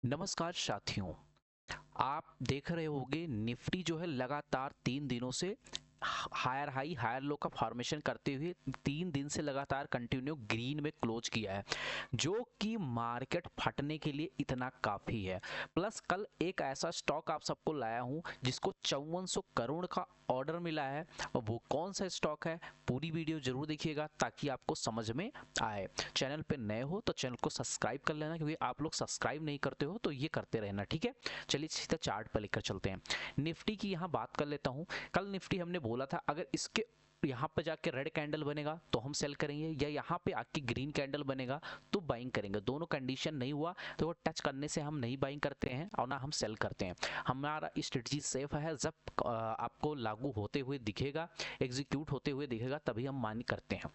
नमस्कार साथियों। आप देख रहे होंगे निफ्टी जो है लगातार 3 दिनों से हायर हाई हायर लो का फॉर्मेशन करते हुए 3 दिन से लगातार कंटिन्यू ग्रीन में क्लोज किया है, जो कि मार्केट फटने के लिए इतना काफ़ी है। प्लस कल एक ऐसा स्टॉक आप सबको लाया हूं जिसको 5400 करोड़ का ऑर्डर मिला है, और वो कौन सा स्टॉक है पूरी वीडियो जरूर देखिएगा ताकि आपको समझ में आए। चैनल पे नए हो तो चैनल को सब्सक्राइब कर लेना, क्योंकि आप लोग सब्सक्राइब नहीं करते हो तो ये करते रहना, ठीक है। चलिए सीधा चार्ट पर लेकर चलते हैं। निफ्टी की यहाँ बात कर लेता हूँ। कल निफ्टी हमने बोला था अगर इसके यहाँ पे जाके रेड कैंडल बनेगा तो हम सेल करेंगे, या यहाँ पे आके ग्रीन कैंडल बनेगा तो बाइंग करेंगे। दोनों कंडीशन नहीं हुआ तो वो टच करने से हम नहीं बाइंग करते हैं और ना हम सेल करते हैं। हमारा स्ट्रेटजी सेफ है। जब आपको लागू होते हुए दिखेगा, एग्जीक्यूट होते हुए दिखेगा, तभी हम मान करते हैं।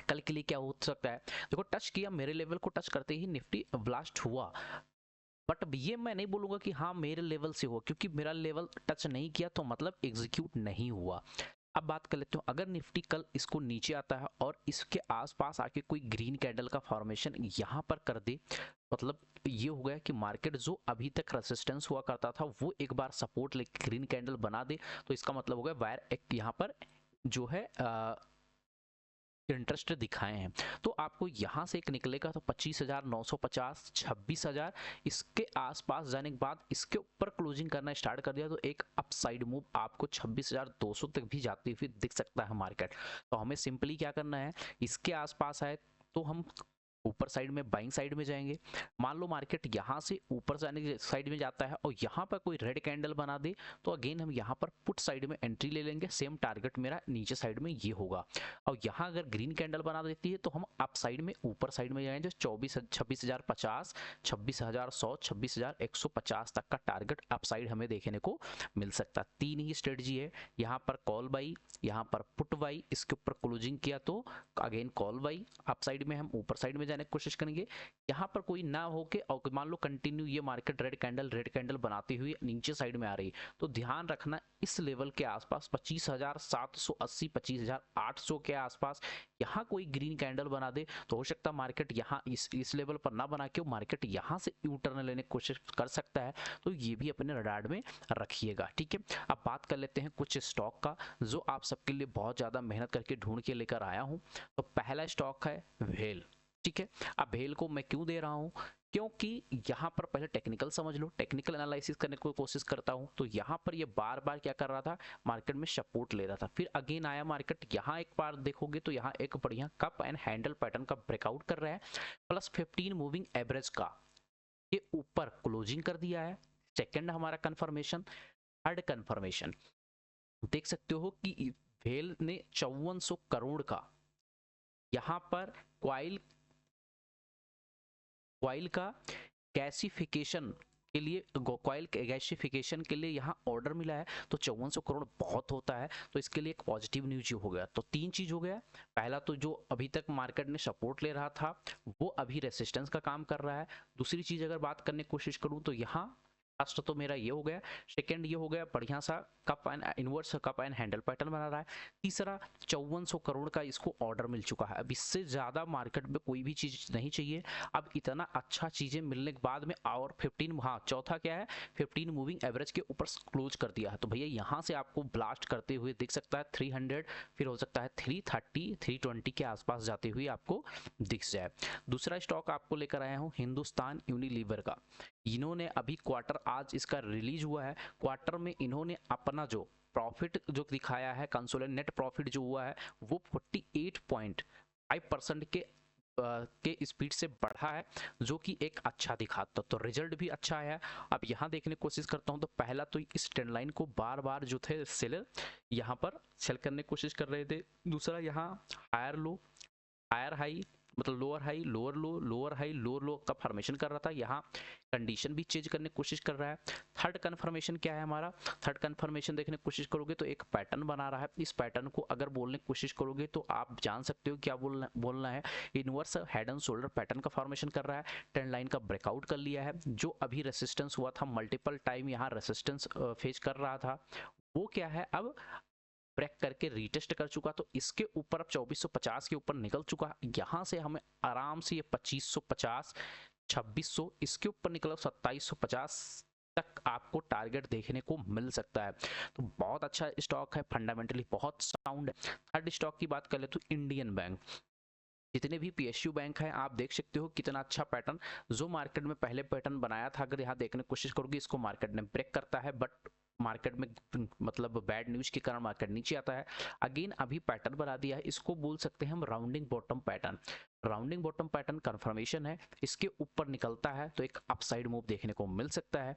कल के लिए क्या हो सकता है, देखो टच किया, मेरे लेवल को टच करते ही निफ्टी ब्लास्ट हुआ। बट ये मैं नहीं बोलूंगा कि हाँ मेरे लेवल से हुआ, क्योंकि मेरा लेवल टच नहीं किया तो मतलब एग्जीक्यूट नहीं हुआ। अब बात कर लेते हो, अगर निफ्टी कल इसको नीचे आता है और इसके आसपास आके कोई ग्रीन कैंडल का फॉर्मेशन यहाँ पर कर दे, मतलब ये हो गया कि मार्केट जो अभी तक रेसिस्टेंस हुआ करता था वो एक बार सपोर्ट लेके ग्रीन कैंडल बना दे, तो इसका मतलब हो गया वायर एक यहाँ पर जो है इंटरेस्ट दिखाए हैं। तो आपको यहाँ से एक निकलेगा तो 25,950, 26,000 इसके आसपास जाने के बाद इसके ऊपर क्लोजिंग करना स्टार्ट कर दिया तो एक अपसाइड मूव आपको 26,200 तक भी जाती हुई दिख सकता है मार्केट। तो हमें सिंपली क्या करना है, इसके आसपास आए तो हम ऊपर साइड में बाइंग साइड में जाएंगे। मान लो मार्केट यहाँ से ऊपर जाने की साइड में जाता है और यहाँ पर कोई रेड कैंडल बना दे तो अगेन हम यहाँ पर पुट साइड में एंट्री ले लेंगे। सेम टारगेट मेरा नीचे साइड में ये होगा। और यहाँ अगर ग्रीन कैंडल बना देती है तो हम अप साइड में ऊपर साइड में जाएंगे। 26,050, 26,100, 26,150 तक का टारगेट अप साइड हमें देखने को मिल सकता है। तीन ही स्ट्रेटजी है, यहाँ पर कॉल बाई, यहाँ पर पुट बाई, इसके ऊपर क्लोजिंग किया तो again call by, up side में हम ऊपर साइड में जाने की कोशिश करेंगे। यहाँ पर कोई ना हो के और मान लो कंटिन्यू ये मार्केट रेड कैंडल बनाती हुई नीचे साइड में आ रही, तो ध्यान रखना इस लेवल के आसपास 25,780, 25,800 के आसपास यहाँ कोई ग्रीन कैंडल बना दे तो हो सकता है मार्केट यहाँ इस लेवल पर ना बना के मार्केट यहाँ से यू टर्न लेने की कोशिश कर सकता है। तो ये भी अपने रडार में रखिएगा, ठीक है। अब बात कर लेते हैं कुछ स्टॉक का जो आप सबके लिए बहुत ज़्यादा मेहनत करके ढूंढ के लेकर आया हूँ। तो पहला स्टॉक है वेल, ठीक है। अब भेल को मैं क्यों दे रहा हूं, क्योंकि यहां पर पहले टेक्निकल समझ लो, टेक्निकल एनालिसिस करने की कोशिश करता हूं। तो यहां पर ये बार बार क्या कर रहा था, मार्केट में सपोर्ट ले रहा था, फिर अगेन आया मार्केट, यहां एक बार देखोगे तो यहां एक बढ़िया कप एंड हैंडल पैटर्न का ब्रेकआउट कर रहा है, प्लस 15 मूविंग एवरेज का ये ऊपर क्लोजिंग कर दिया है। सेकंड हमारा कंफर्मेशन। थर्ड कंफर्मेशन देख सकते हो कि भेल ने 5400 करोड़ का यहां पर क्वाइल क्वाइल का गैसिफिकेशन के लिए, क्वाइल गैसिफिकेशन के लिए यहाँ ऑर्डर मिला है। तो 5400 करोड़ बहुत होता है, तो इसके लिए एक पॉजिटिव न्यूज हो गया। तो तीन चीज हो गया। पहला तो जो अभी तक मार्केट में सपोर्ट ले रहा था वो अभी रेसिस्टेंस का काम कर रहा है। दूसरी चीज अगर बात करने की कोशिश करूं तो यहाँ फर्स्ट तो मेरा ये हो गया, सेकंड ये हो गया बढ़िया सा cup and inverse cup and handle pattern बना रहा है। तीसरा 5400 करोड़ का इसको ऑर्डर मिल चुका है। अब इससे ज्यादा मार्केट में कोई भी चीज नहीं चाहिए। अब इतना अच्छा चीजें मिलने के बाद में और 15, हाँ चौथा क्या है, 15 मूविंग एवरेज के ऊपर क्लोज कर दिया है। तो भैया यहाँ से आपको ब्लास्ट करते हुए दिख सकता है 300, फिर हो सकता है 330, 320 के आसपास जाते हुए आपको दिख जाए। दूसरा स्टॉक आपको लेकर आया हूँ हिंदुस्तान यूनिलीवर का। इन्होंने अभी क्वार्टर आज इसका रिलीज हुआ है। क्वार्टर में इन्होंने अपना जो प्रॉफिट जो दिखाया है, कंसोलिडेटेड नेट प्रॉफिट जो हुआ है वो 48.5% के स्पीड से बढ़ा है, जो कि एक अच्छा दिखाता। तो रिजल्ट भी अच्छा है। अब यहाँ देखने की कोशिश करता हूँ तो पहला तो इस ट्रेंड लाइन को बार बार जो थे सेलर यहाँ पर सेल करने की कोशिश कर रहे थे। दूसरा यहाँ हायर लो हायर हाई, मतलब लोअर हाई लोअर लो, लोअर हाई लोअर लो का फॉर्मेशन कर रहा था। यहाँ कंडीशन भी चेंज करने की कोशिश कर रहा है। थर्ड कंफर्मेशन क्या है हमारा, थर्ड कंफर्मेशन देखने की कोशिश करोगे तो एक पैटर्न बना रहा है। इस पैटर्न को अगर बोलने की कोशिश करोगे तो आप जान सकते हो क्या बोलना है। Inverse head and shoulder pattern का फॉर्मेशन कर रहा है। ट्रेंड लाइन का ब्रेकआउट कर लिया है। जो अभी रेसिस्टेंस हुआ था, मल्टीपल टाइम यहाँ रेसिस्टेंस फेस कर रहा था, वो क्या है अब ब्रेक करके रीटेस्ट कर चुका। तो इसके ऊपर अब 2450 के ऊपर निकल चुका। यहाँ से हमें आराम से ये 2550 2600, इसके ऊपर निकला 2750 तक आपको टारगेट देखने को मिल सकता है। तो बहुत अच्छा स्टॉक है, फंडामेंटली बहुत साउंड है। थर्ड स्टॉक की बात कर ले तो इंडियन बैंक। जितने भी पीएसयू बैंक हैं आप देख सकते हो कितना अच्छा पैटर्न, जो मार्केट में पहले पैटर्न बनाया था, अगर यहाँ देखने की कोशिश करोगे इसको मार्केट ने ब्रेक करता है, बट मार्केट में मतलब बैड न्यूज के कारण मार्केट नीचे आता है। अगेन अभी पैटर्न बना दिया है, इसको बोल सकते हैं हम rounding bottom pattern. Rounding bottom pattern confirmation है, इसके ऊपर निकलता है तो एक अपसाइड मूव देखने को मिल सकता है।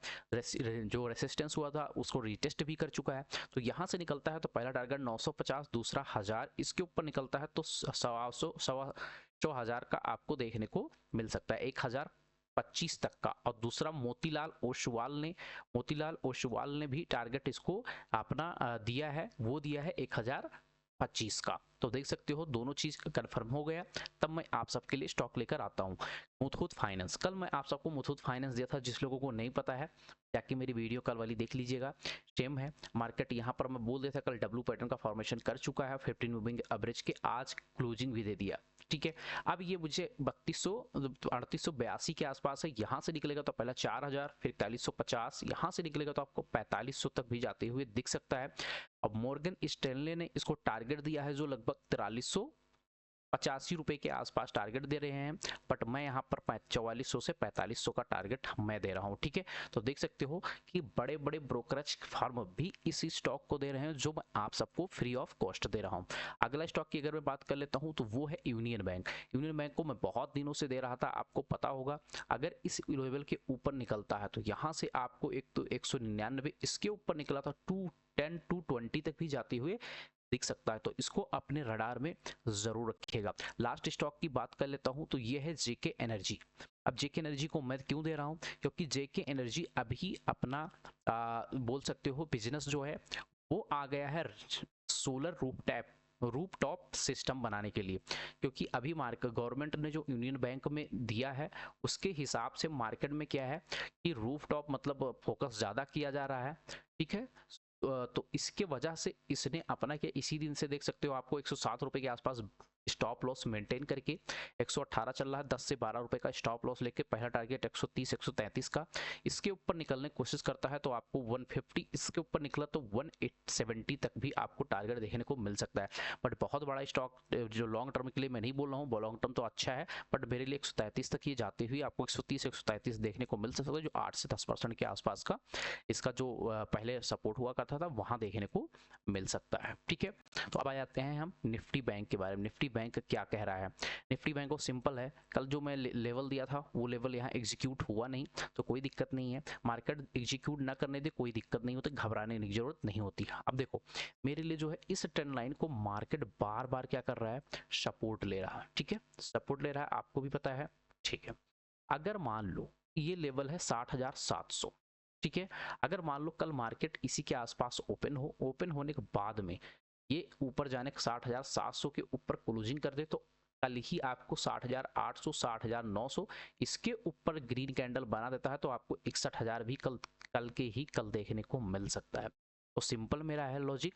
जो रेसिस्टेंस हुआ था उसको रिटेस्ट भी कर चुका है, तो यहाँ से निकलता है तो पहला टारगेट 950, दूसरा 1000, इसके ऊपर निकलता है तो 1,100 का आपको देखने को मिल सकता है, 1025 तक का। और दूसरा मोतीलाल ओसवाल ने भी टारगेट इसको अपना दिया है, वो दिया है 1025 का। तो देख सकते हो दोनों चीज कंफर्म हो गया। तब मैं आप सबके लिए स्टॉक लेकर आता हूँ मुथूट फाइनेंस। कल मैं आप सबको मुथूट फाइनेंस दिया था, जिस लोगों को नहीं पता है जाके मेरी वीडियो कल वाली देख लीजिएगा। सेम है मार्केट, यहाँ पर मैं बोल दिया था कल डब्ल्यू पैटर्न का फॉर्मेशन कर चुका है, 15 मूविंग एवरेज के आज क्लोजिंग भी दे दिया, ठीक है। अब ये मुझे 3882 के आसपास है, यहाँ से निकलेगा तो पहला 4000, फिर 4150, यहाँ से निकलेगा तो आपको 4500 तक भी जाते हुए दिख सकता है। अब मॉर्गन स्टैनले ने इसको टारगेट दिया है जो लगभग 4385 रुपए के आसपास टारगेट दे रहे हैं, बट मैं यहाँ पर 4400 से 4500 का टारगेट मैं दे रहा हूँ, ठीक है। तो देख सकते हो कि बड़े बड़े ब्रोकरेज फर्म भी इसी स्टॉक को दे रहे हैं जो मैं आप सबको फ्री ऑफ कॉस्ट दे रहा हूँ। अगला स्टॉक की अगर मैं बात कर लेता हूँ तो वो है यूनियन बैंक। यूनियन बैंक को मैं बहुत दिनों से दे रहा था, आपको पता होगा। अगर इस लेवल के ऊपर निकलता है तो यहाँ से आपको एक तो 199, इसके ऊपर निकला था 210 220 तक भी जाते हुए दिख सकता है, तो इसको अपने रडार में जरूर रखिएगा। लास्ट स्टॉक की बात कर लेता हूं तो ये है जेके एनर्जी। अब जेके एनर्जी को मैं क्यों दे रहा हूं, क्योंकि जेके एनर्जी अभी अपना बोल सकते हो बिजनेस जो है वो आ गया है सोलर रूफटॉप सिस्टम बनाने के लिए। क्योंकि अभी मार्केट गवर्नमेंट ने जो यूनियन बैंक में दिया है उसके हिसाब से मार्केट में क्या है कि रूफटॉप मतलब फोकस ज्यादा किया जा रहा है, ठीक है। तो इसके वजह से इसने अपना क्या, इसी दिन से देख सकते हो आपको 107 रुपए के आसपास स्टॉप लॉस मेंटेन करके 118 चल रहा है, 10 से 12 रुपए का स्टॉप लॉस लेके पहला टारगेट 130 133 का। इसके ऊपर निकलने की कोशिश करता है तो आपको 150, इसके ऊपर निकला तो 170 तक भी आपको टारगेट देखने को मिल सकता है। बट बहुत बड़ा स्टॉक जो लॉन्ग टर्म के लिए मैं नहीं बोल रहा हूँ, लॉन्ग टर्म तो अच्छा है, बट मेरे लिए 133 तक ये जाते हुए आपको 130 133 देखने को मिल सकता है, जो 8 से 10% के आसपास का इसका जो पहले सपोर्ट हुआ करता था वहां देखने को मिल सकता है, ठीक है। तो अब आ जाते हैं हम निफ्टी बैंक के बारे में। निफ्टी बैंक क्या कह रहा है, निफ्टी बैंक को सिंपल है, कल जो मैं लेवल दिया था वो लेवल यहाँ एग्जीक्यूट हुआ नहीं तो कोई दिक्कत नहीं है। मार्केट एग्जीक्यूट ना करने दे कोई दिक्कत नहीं होती, घबराने की जरूरत नहीं होती। अब देखो मेरे लिए जो है इस ट्रेंड लाइन को मार्केट बार बार क्या कर रहा है, सपोर्ट ले रहा है, ठीक है, सपोर्ट ले रहा है, आपको भी पता है, ठीक है। अगर मान लो ये लेवल है 60,700, ठीक है। अगर मान लो कल मार्केट इसी के आसपास ओपन होने के बाद में ये ऊपर जाने 60,700 के ऊपर क्लोजिंग कर दे तो कल ही आपको 60,800 60,900 इसके ऊपर ग्रीन कैंडल बना देता है तो आपको 61,000 भी कल देखने को मिल सकता है। तो सिंपल मेरा है लॉजिक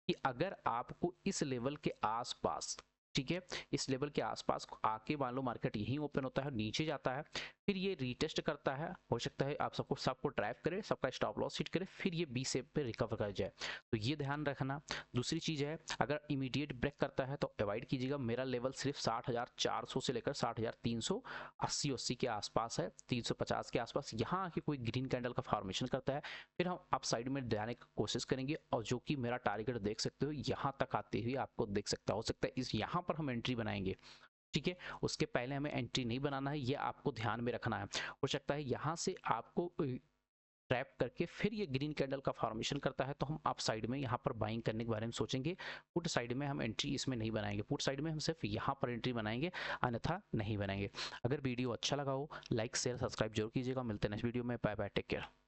कि अगर आपको इस लेवल के आसपास, ठीक है, इस लेवल के आसपास आके मान लो मार्केट यहीं ओपन होता है, नीचे जाता है, फिर ये रीटेस्ट करता है, हो सकता है आप सबको ट्रैप करे, सबका स्टॉप लॉस हिट करे, फिर ये बी शेप पे रिकवर कर जाए, तो ये ध्यान रखना। दूसरी चीज है अगर इमीडिएट ब्रेक करता है तो अवॉइड कीजिएगा। मेरा लेवल सिर्फ 60,400 से लेकर 60,380 के आसपास है, 350 के आसपास। यहाँ आके कोई ग्रीन कैंडल का फॉर्मेशन करता है फिर हम अप साइड में जाने की कोशिश करेंगे, और जो कि मेरा टारगेट देख सकते हो यहाँ तक आते हुए आपको दिख सकता हो सकता है इस यहाँ पर हम एंट्री बनाएंगे, ठीक है। उसके पहले हमें एंट्री नहीं बनाना है, ये आपको ध्यान में रखना है। हो सकता है यहाँ से आपको ट्रैप करके फिर ये ग्रीन कैंडल का फॉर्मेशन करता है तो हम अप साइड में यहाँ पर बाइंग करने के बारे में सोचेंगे। पुट साइड में हम एंट्री इसमें नहीं बनाएंगे, पुट साइड में हम सिर्फ यहाँ पर एंट्री बनाएंगे, अन्यथा नहीं बनाएंगे। अगर वीडियो अच्छा लगा हो लाइक शेयर सब्सक्राइब जरूर कीजिएगा। मिलते हैं नेक्स्ट वीडियो में, बाय बाय, टेक केयर।